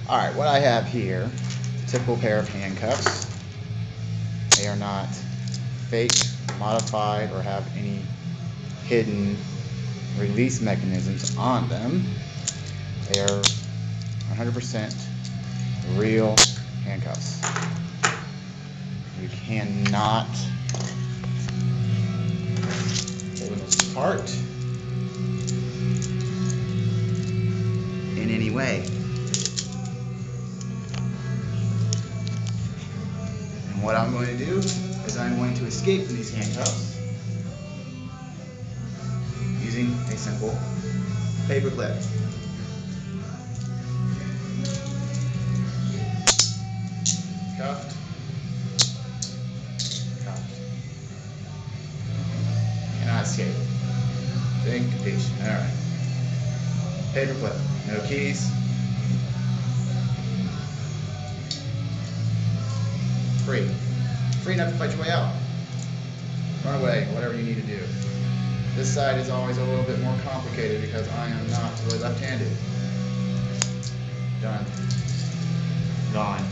Alright, what I have here, typical pair of handcuffs. They are not fake, modified, or have any hidden release mechanisms on them. They are 100% real handcuffs. You cannot pull them apart in any way. And what I'm going to do is I'm going to escape from these handcuffs using a simple paper clip. Cuffed, cuffed. Cannot escape. Big capiche. Alright. Paper clip. No keys. Free. Free enough to fight your way out. Run away, whatever you need to do. This side is always a little bit more complicated because I am not really left-handed. Done. Gone.